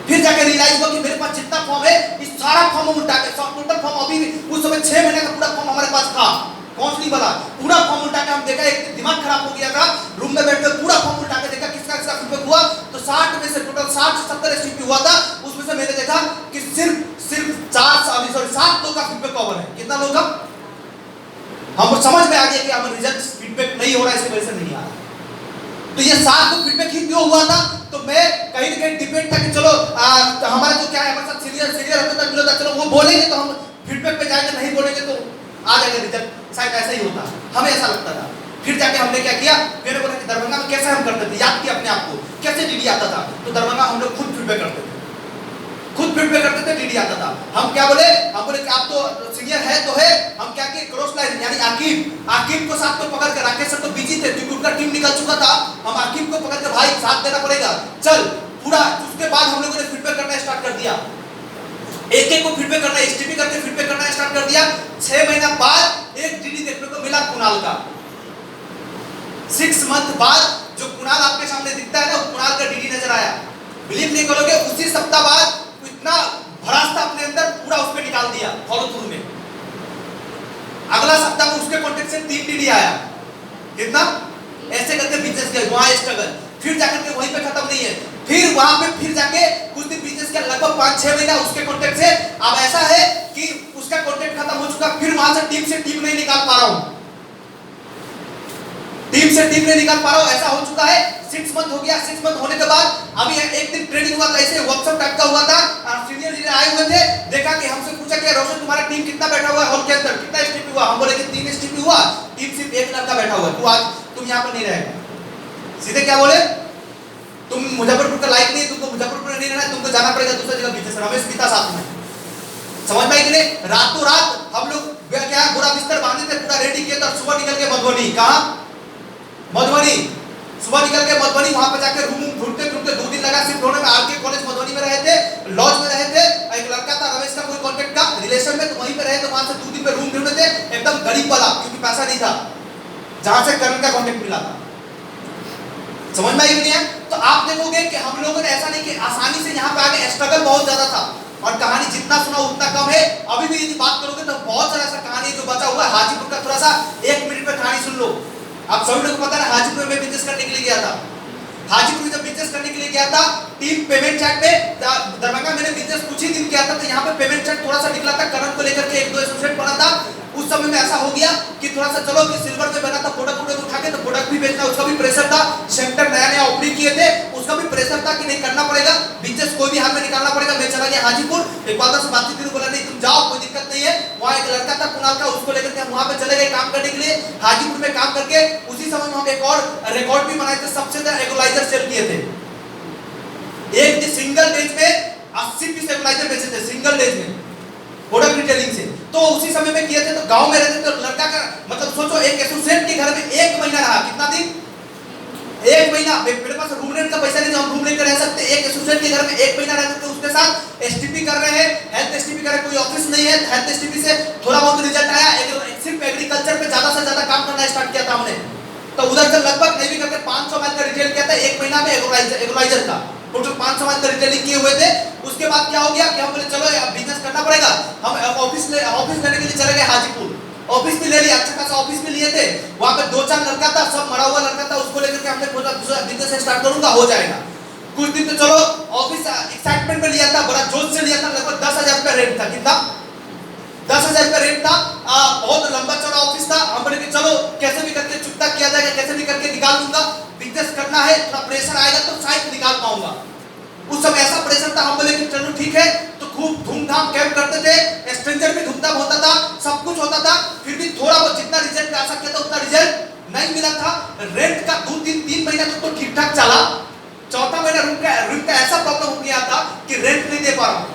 फिर जाके रियलाइज हुआ कि मेरे पास जितना फॉर्म है, इस सारा फॉर्म उल्टा के, टोटल फॉर्म अभी उस समय 6 महीने का पूरा फॉर्म हमारे पास था, काउंसलिंग वाला पूरा फॉर्म उल्टा के हम देखा, एक दिमाग खराब हो गया था। रूम में बैठ के पूरा फॉर्म उल्टा के देखा किसका फीडबैक हुआ। तो 60 में से टोटल 60 से 70 एसटीपी हुआ था। उसमें से मैंने देखा कि सिर्फ 7 लोग का फीडबैक कवर है। कितना लोग का? हमको समझ में आ गया कि हमारा रिजल्ट फीडबैक नहीं हो रहा, इसकी वजह से नहीं आ रहा। तो ये 7 को फीडबैक ही क्यों हुआ था? तो मैं कहीं ना कहीं डिपेंड था कि चलो हमारा जो क्या है, हमारे साथ सीनियर होता था, मिलता, चलो वो बोलेंगे तो हम फीडबैक पे जाएंगे, नहीं बोलेंगे तो आ जाएगा रिजल्ट। शायद ऐसा ही होता, हमें ऐसा लगता था। फिर जाके हमने क्या किया, मैंने बोला कि दरभंगा में कैसे हम करते थे, याद किया अपने आप को कैसे डीडी आता था। तो दरभंगा हम लोग खुद फीडबैक करते थे, खुद फीडबैक करते थे, डीडी आता था। हम क्या बोले, हम बोले कि आप तो सीनियर है तो है, हम क्या किए क्रॉस लाइन यानी आकिब को साथ में पकड़ कर, राकेश सर तो बिजी थे क्योंकि उनका टीम निकल चुका था, हम आकिब को पकड़ कर भाई साथ देना पड़ेगा चल पूरा। उसके बाद हम लोगों ने फीडबैक करना स्टार्ट कर दिया, एक को फीडबैक करना, एसटीपी करके फीडबैक करना स्टार्ट कर दिया। 6 महीना बाद एक डीडी देखने को मिला कुणाल का, 6 मंथ बाद जो कुणाल आपके सामने दिखता है ना, वो कुणाल का डीडी नजर आया। बिलीव नहीं करोगे, उसी सप्ताह बाद इतना भड़ास था अपने अंदर, पूरा उस पे निकाल दिया फॉलो थ्रू में। अगला सप्ताह में उसके कॉन्टेक्ट से 3 डीडी आया, कितना ऐसे करके बिजनेस किया, वहां स्ट्रगल, फिर जाकर के वहीं पे खत्म नहीं है, फिर वहां पे फिर जाके कुछ दिन बिजनेस किया, लगभग 5-6 महीना उसके कॉन्टेक्ट से। अब ऐसा है कि उसका कॉन्टेक्ट खत्म हो चुका, फिर वहां से टीम नहीं निकाल पा रहा हूं, टीम नहीं निकाल पा रहा हूं, ऐसा हो चुका है। 6 मंथ हो गया, 6 मंथ होने के बाद अभी एक दिन ट्रेनिंग हुआ था, ऐसे वर्कशॉप टाइप का हुआ था, सीनियर लीडर आए हुए थे, देखा कि हमसे पूछा कि रोशन तुम्हारा टीम कितना बैठा हुआ है हॉल के अंदर, कितना एसटीपी हुआ, हम बोले कि 3 एसटीपी हुआ, टीम सिर्फ एक लड़का बैठा हुआ है, तू आज तुम यहां पर नहीं रहेगा। सीधे क्या बोले, तुम मुजफ्फरपुर का लायक नहीं, तुमको मुजफ्फरपुर में नहीं रहना है, तुमको जाना पड़ेगा दूसरी जगह बिजनेस। रमेश पिता साथ में, समझ में आई कि नहीं। रातों रात हम लोग क्या पूरा बिस्तर बांधे थे, पूरा रेडी किया था, सुबह निकल के मधुबनी, कहां मधुबनी, सुबह निकल के मधुबनी, वहां पे जाके रूम ढूंढते 2 दिन लगा सिर्फ ढूंढने में। आरके कॉलेज मधुबनी में रहे थे, लॉज में रहे थे, एक लड़का था रमेश का कोई कांटेक्ट का रिलेशन में, तो वहीं पे रहे, तो वहां से 2 दिन में रूम ढूंढे थे, एकदम गरीब वाला, क्योंकि पैसा नहीं था, जहां से करण का कांटेक्ट मिला था। समझ में आई नहीं है। तो आप देखोगे कि हम लोगों ने ऐसा नहीं कि आसानी से यहाँ पे आ गए, स्ट्रगल बहुत ज्यादा था, और कहानी जितना सुना उतना कम है। अभी भी यदि बात करोगे तो बहुत सारा ऐसा कहानी जो बचा हुआ है। हाजीपुर का थोड़ा सा 1 मिनट में कहानी सुन लो। आप सभी लोगों को पता है हाजीपुर में बिजनेस करने के लिए गया था, हाजीपुर में जब बिजनेस करने के लिए गया था, टीम पेमेंट चैट पे, दरभंगा मैंने बिजनेस कुछ ही दिन किया था, तो यहाँ पे पेमेंट चैट थोड़ा सा निकला था, करण को लेकर के 1-2 एसोसिएट बना था। उस समय में ऐसा हो गया कि थोड़ा सा चलो कि सिल्वर में बना था, प्रोडक्ट उठा के, तो प्रोडक्ट भी बेचना, उसका भी प्रेशर था, सेंटर नया ओपनिंग किए थे, उसका भी प्रेशर था कि नहीं करना पड़ेगा बिजनेस, कोई भी हाथ में निकालना पड़ेगा। मैं चला गया हाजीपुर, एक बात से बातचीत की, बोला नहीं तुम जाओ कोई दिक्कत नहीं है। वहां एक लड़का था कुणाल का, उसको लेकर के हम वहां पे चले गए काम करने के लिए। हाजीपुर में काम करके उसी समय में हम एक और रिकॉर्ड भी बनाए थे, सबसे ज्यादा एगोलाइजर सेल किए थे। एक सिंगल डेज में 80 पीस एगोलाइजर बेचे थे, सिंगल डेज में, प्रोडक्ट रिटेलिंग से। तो उसी समय में किए थे, तो गांव में रहते थे, तो लड़का का मतलब सोचो, एक एसोसिएट के घर में 1 महीना रहा, कितना दिन, 1 महीना। मेरे पास रूम रेंट का पैसा नहीं था, हम रूम लेकर रह सकते, एक एसोसिएट के घर में 1 महीना रहते थे, उसके साथ एसटीपी कर रहे हैं, हेल्थ एसटीपी कर रहे हैं, कोई ऑफिस नहीं है, हेल्थ एसटीपी से थोड़ा बहुत रिजल्ट आया, सिर्फ एग्रीकल्चर पे ज्यादा से ज्यादा काम करना स्टार्ट किया था हमने। तो उधर से लगभग नहीं भी करके 500 माइल का रिटेल किया था 1 महीना में, एगोलाइजर का टोटल 500 माइल का रिटेलिंग किए हुए थे। उसके बाद क्या हो गया कि हम बोले चलो अब बिजनेस करना पड़ेगा, हम ऑफिस लेने के लिए चले गए हाजीपुर। ऑफिस भी ले लिया, अच्छा खासा ऑफिस भी लिए थे, वहां पे 2-4 लड़का था, सब मरा हुआ लड़का था, उसको लेकर के हमने सोचा दूसरा बिजनेस स्टार्ट करूंगा, हो जाएगा। कुछ दिन तो चलो ऑफिस एक्साइटमेंट में लिया था, बड़ा जोश से लिया था, लगभग 10,000 रुपया रेंट था, कितना 10,000 रुपया रेंट था, बहुत लंबा चौड़ा ऑफिस था। हम बोले कि चलो कैसे भी करके चुकता किया जाएगा, कैसे भी करके निकाल दूंगा, बिजनेस करना है, थोड़ा प्रेशर आएगा तो शायद निकाल पाऊंगा। उस समय ऐसा प्रेशर था, हम बोले कि चलो ठीक है, तो खूब धूमधाम कैंप करते थे, स्ट्रेंजर भी धूमधाम होता था, सब कुछ होता था, फिर भी थोड़ा बहुत जितना रिजल्ट आ सकता था उतना रिजल्ट नहीं मिला था। रेंट का 2-3 महीना तक तो ठीक ठाक चला, चौथा महीना रूम का ऐसा प्रॉब्लम हो गया था कि रेंट नहीं दे पा रहा हूं,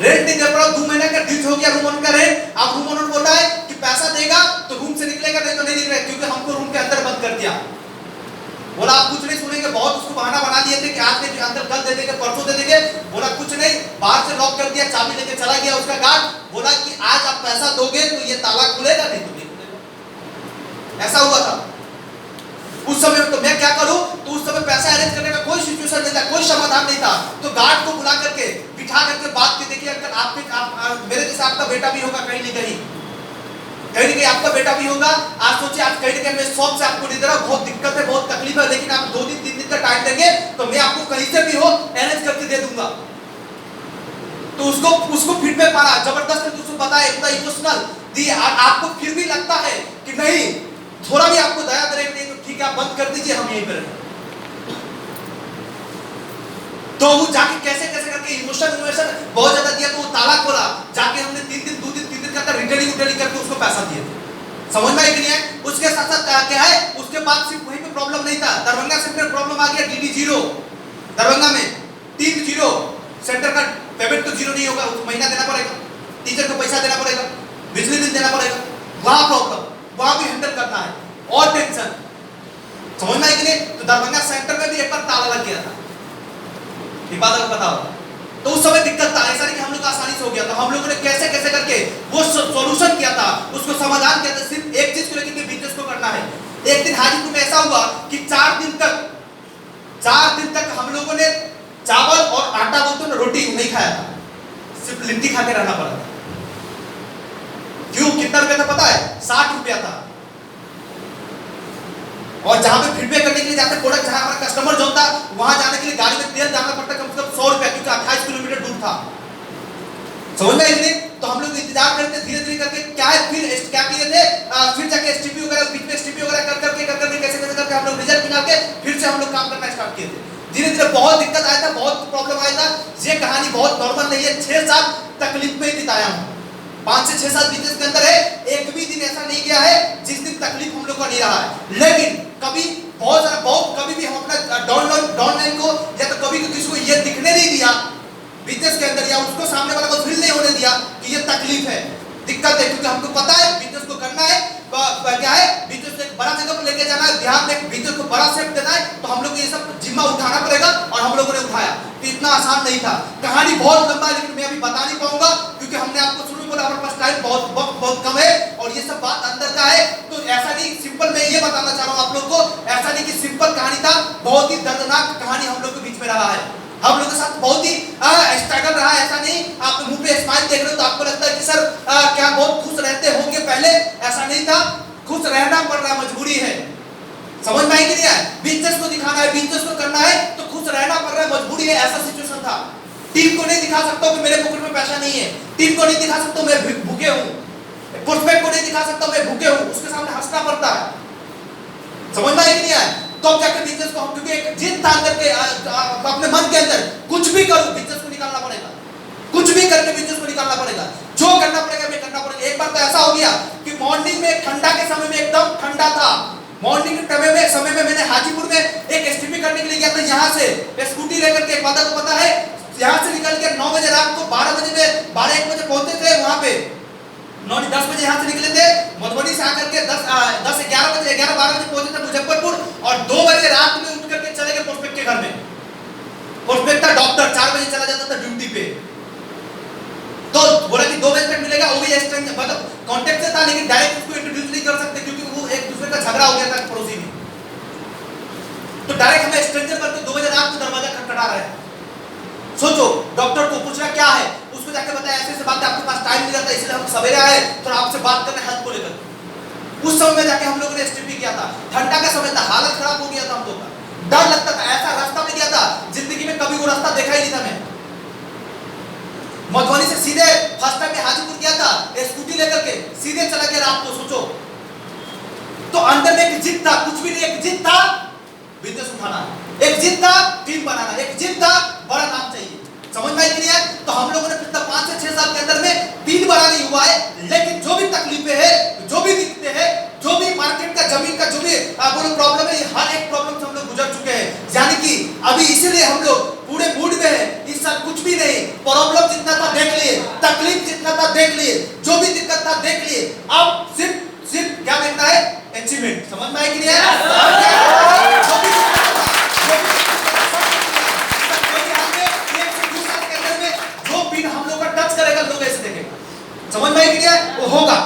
रेंट नहीं दे पा रहा हूं, 2 महीने का ड्यूज हो गया रूम ओनर का रेंट। अब रूम ओनर बोल रहा है कि पैसा देगा तो रूम से निकलेगा, नहीं तो नहीं निकलेगा, क्योंकि हमको रूम के अंदर बंद कर दिया। बोला आप कुछ नहीं सुनेंगे, बहुत उसको बहाना बना दिए थे कि आज नहीं अंदर कल दे देंगे, परसों दे देंगे। बोला कुछ नहीं, बाहर से लॉक कर दिया, चाबी लेके चला गया उसका गार्ड। बोला कि आज आप पैसा दोगे तो ये ताला खुलेगा, नहीं तो नहीं खुलेगा। ऐसा हुआ था उस समय। तो मैं क्या करूं, तो उस समय पैसा अरेंज करने का कोई सिचुएशन नहीं था, कोई समाधान नहीं था। तो गार्ड को बुला करके बिठा करके बात की, देखिए अगर आप मेरे जैसा आपका बेटा भी होगा, कहीं नहीं आपका बेटा भी होगा। आज सोचिए, आज कहीं ना कहीं मैं शॉप से आपको नहीं दे रहा, बहुत दिक्कत है, बहुत तकलीफ है, लेकिन आप 2 दिन 3 दिन का टाइम देंगे तो मैं आपको कहीं से भी हो अरेंज करके दे दूंगा। तो उसको फीडबैक मारा जबरदस्त, उसको बताया, इतना इमोशनल दी। आपको फिर भी लगता है कि नहीं, थोड़ा भी आपको दया दरेक नहीं, तो ठीक है आप बंद कर दीजिए, हम यहीं पर रहें। तो वो जाके कैसे कैसे करके इमोशन बहुत ज्यादा दिया, तो वो ताला खोला, जाके हमने 2 दिन का रिटेलिंग करके उसको पैसा दिए थे। समझ में आई कि नहीं है? उसके साथ साथ क्या है, उसके बाद सिर्फ वहीं पे प्रॉब्लम नहीं था, दरभंगा से फिर प्रॉब्लम आ गया DD 0 दरभंगा में 3-0 सेंटर का पेमेंट तो जीरो नहीं होगा, उसको महीना देना पड़ेगा, टीचर को पैसा देना पड़ेगा, बिजली बिल देना पड़ेगा, वहां प्रॉब्लम, वहां भी हैंडल करना है और टेंशन। समझ में आई कि नहीं? तो दरभंगा सेंटर में भी एक बार ताला लग गया था, ये बात आपको पता होगा। तो उस समय दिक्कत था, ऐसा नहीं कि हम लोग आसानी से हो गया था, हम लोगों ने कैसे कैसे करके वो सॉल्यूशन किया था, उसको समाधान किया था। सिर्फ एक चीज को लेकर के बिजनेस को करना है। एक दिन हाजीपुर में ऐसा हुआ कि 4 दिन तक हम लोगों ने चावल और आटा बोलते ना रोटी नहीं खाया था, सिर्फ लिट्टी खा के रहना पड़ा था। क्यों? कितना रुपया था पता है? 60 रुपया था। और जहां पे फीडबैक करने के लिए जाते प्रोडक्ट, जहां हमारा कस्टमर जोन था, वहां जाने के लिए गाड़ी में तेल डालना पड़ता कम से कम 100 रुपया, क्योंकि 28 किलोमीटर दूर था। समझ में आई? तो हम लोग इंतजार करते धीरे धीरे करके क्या है, फिर क्या किए थे, फिर जाके STP वगैरह बीच में STP वगैरह कर करके कैसे कैसे करके हम लोग रिजल्ट निकाल के फिर से हम लोग काम करना स्टार्ट किए थे। धीरे धीरे बहुत दिक्कत आया था, बहुत प्रॉब्लम आया था। ये कहानी बहुत नॉर्मल नहीं है, 6 साल तकलीफ में ही बिताया हूं। 5 से 6 साल बिजनेस के अंदर है, एक भी दिन ऐसा नहीं गया है जिस दिन तकलीफ हम लोग का नहीं रहा है। लेकिन कभी बहुत कभी भी हम अपना डाउनलाइन को या तो कभी किसी को ये दिखने नहीं दिया बिजनेस के अंदर, या उसको सामने वाला को फील नहीं होने दिया कि ये तकलीफ है, दिक्कत है, क्योंकि हमको पता है बिजनेस को करना है। क्या है, बिजनेस को एक बड़ा जगह पर लेके जाना है, बिहार में बिजनेस को बड़ा शेप देना है, तो हम लोग को ये सब जिम्मा उठाना पड़ेगा और हम लोगों ने उठाया। तो इतना आसान नहीं था। कहानी बहुत लंबा है, लेकिन मैं अभी बता नहीं पाऊंगा क्योंकि हमने आपको शुरू में बोला हमारे पास टाइम बहुत कम है और ये सब बात अंदर का है। तो ऐसा नहीं सिंपल, मैं ये बताना चाह रहा हूँ आप लोग को, ऐसा नहीं कि सिंपल कहानी था, बहुत ही दर्दनाक कहानी हम लोग के बीच में रहा है। हम लोग के साथ बहुत ही स्ट्रगल रहा है। ऐसा नहीं आप मुंह पे स्माइल देख रहे हो तो आपको लगता है कि सर क्या बहुत खुश रहते होंगे पहले, ऐसा नहीं था। खुश रहना पड़ रहा है, मजबूरी है। समझ में आई कि नहीं है? बिजनेस को दिखाना है, बिजनेस को करना है तो खुश रहना पड़ रहा है, मजबूरी है। ऐसा सिचुएशन था। टीम को नहीं दिखा सकता कि मेरे पॉकेट में पैसा नहीं है, टीम को नहीं दिखा सकता मैं भूखे हूँ, प्रोस्पेक्ट को नहीं दिखा सकता मैं भूखे हूँ, उसके सामने हंसना पड़ता है। समझ में आई कि नहीं है? तो अब जाकर बिजनेस को हम, क्योंकि एक जिद था अंदर के अपने मन के अंदर, कुछ भी करूं बिजनेस को निकालना पड़ेगा, कुछ भी करके बिजनेस को निकालना पड़ेगा, जो करना पड़ेगा मैं करना पड़ेगा। एक बार तो ऐसा हो गया कि मॉर्निंग में ठंडा के समय में एकदम ठंडा था, मॉर्निंग के समय में मैंने हाजीपुर में एक STP करने के लिए गया था। यहाँ से स्कूटी लेकर के, वादा को पता है, यहाँ से निकल के 9 बजे रात को 12-1 बजे पहुंचे थे वहां पे। 9-10 बजे यहाँ से निकले थे, मधुबनी से आकर के 11-12 बजे पहुंचे थे मुजफ्फरपुर और 2 बजे रात में उठ करके चले गए प्रोस्पेक्ट के घर में। प्रोस्पेक्ट था डॉक्टर, 4 बजे चला जाता था ड्यूटी पे, तो बोला कि 2 बजे तक मिलेगा। वो भी मतलब कांटेक्ट से था, लेकिन डायरेक्ट उसको इंट्रोड्यूस नहीं कर सकते क्योंकि वो एक दूसरे का झगड़ा हो गया था पड़ोसी में। तो डायरेक्ट हमें स्ट्रेंजर करके 2 बजे रात को दरवाजा खटखटा रहा है। सोचो, डॉक्टर को पूछ रहा क्या है, उसको जाके बताया ऐसे ऐसे बात है, आपके पास टाइम नहीं रहता इसलिए हम सवेरे आए तो आपसे बात करने हेल्थ को लेकर। उस समय में जाके हम लोगों ने STP किया था। ठंडा का समय था, हालत खराब हो गया था हम लोग का, डर लगता था। ऐसा रास्ता में गया था जिंदगी में कभी वो रास्ता देखा ही नहीं था। मैं मधुबनी से सीधे फर्स्ट टाइम में हाजीपुर गया था स्कूटी लेकर के, सीधे चला गया रात को। सोचो, तो अंदर में एक जिद था, कुछ भी नहीं, एक जिद था बिजनेस उठाना, एक जिद था टीम बनाना, एक जिद था बड़ा नाम चाहिए। समझ में आई कि नहीं है? तो हम लोगों ने पिछले 5 से 6 साल के अंदर में 3 बड़ा नहीं हुआ है, लेकिन जो भी तकलीफें हैं, जो भी दिक्कतें हैं, जो भी मार्केट का जमीन का जो भी प्रॉब्लम है, हर एक प्रॉब्लम से हम लोग गुजर चुके हैं। यानी कि अभी इसीलिए हम लोग पूरे मूड में है। इस साल कुछ भी नहीं, प्रॉब्लम जितना था देख लिए, तकलीफ जितना था देख लिए, जो भी दिक्कत था देख लिए। अब सिर्फ क्या देखना है? अचीवमेंट। समझ में आई कि नहीं है? हम लोग का टच करेगा, लोग ऐसे देखेगा। समझ में आई कि नहीं है? वो होगा